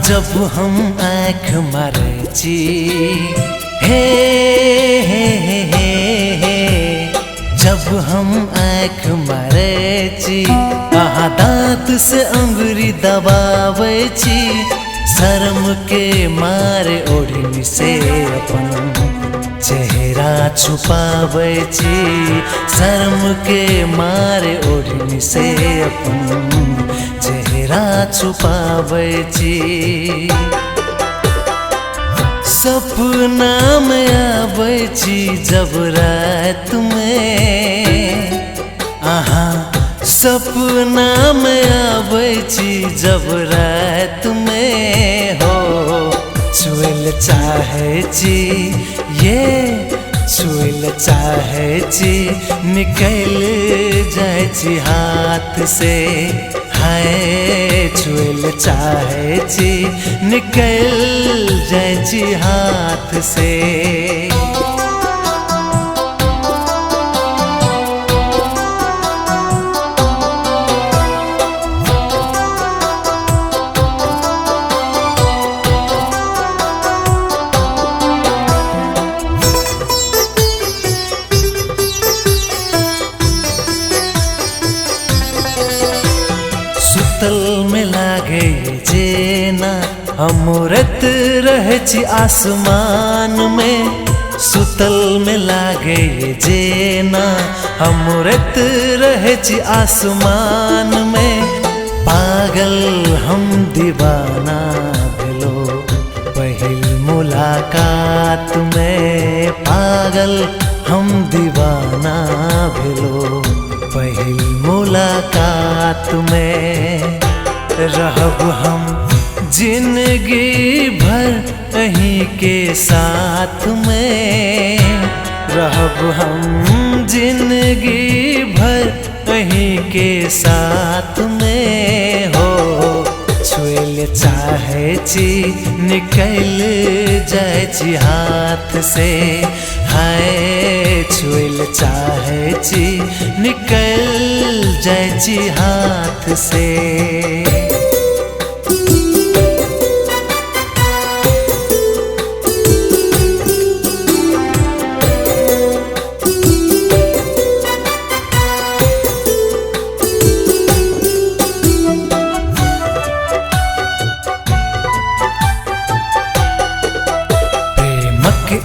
जब हम आँख मारे छी हे हे हे हे हे जब हम आँख मारे छी आहा दांत से अंगुरी दबावे छी शर्म के मारे ओढ़नी से अपन चेहरा छुपावे छी शर्म के मारे ओढ़नी से अपन चेहरा छुपावे छी सपना में आवे छी जब रात में आहा सपना में आवे छी जब रात में हो छुएल चाहे छी ये छुएल चाहे छी निकल जाए छी हाथ से हाय छुएल चाहे छी निकल जाए छी हाथ से सुतल में लागे जेना अमृत रहे छी आसमान में सुतल में लागे जेना अमृत रहे छी आसमान में पागल हम दीवाना भेलो पहिल मुलाकात में पागल हम दीवाना भेलो पहिल मुलाकात में रहब हम जिंदगी भर अहीं के साथ में रहब हम जिंदगी भर अहीं के साथ में हो छुएल चाहे छी निकल जाए छी हाथ से हाय छुएल चाहे छी निकल जाए छी हाथ से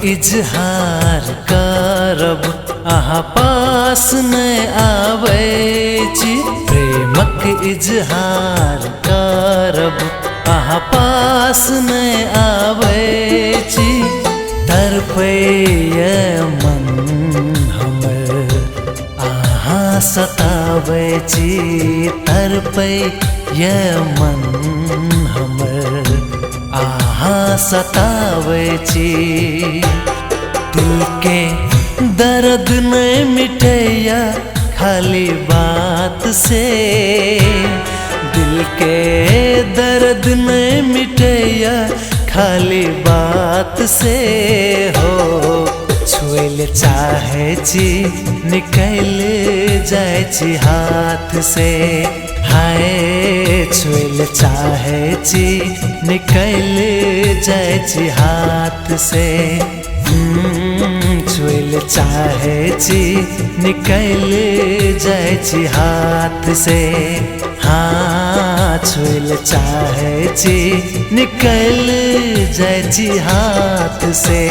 इजहार करब अहाँ पास नहीं आवे छी प्रेमक इजहार करब अहाँ पास नहीं आवे छी तड़पैया मन हमर अहाँ सतावे छी तड़पैया मन हमर आहा सतावे छी दिल के दर्द नहीं मिटैया खाली बात से दिल के दर्द नहीं मिटैया खाली बात से हो छुएल चाहे छी निकल जाए छी हाथ से हाय छुएल चाहे छी निकल जाए छी हाथ से छुएल चाहे छी निकल जाए छी हाथ से हाँ छुएल चाहे छी निकल जाए छी हाथ से।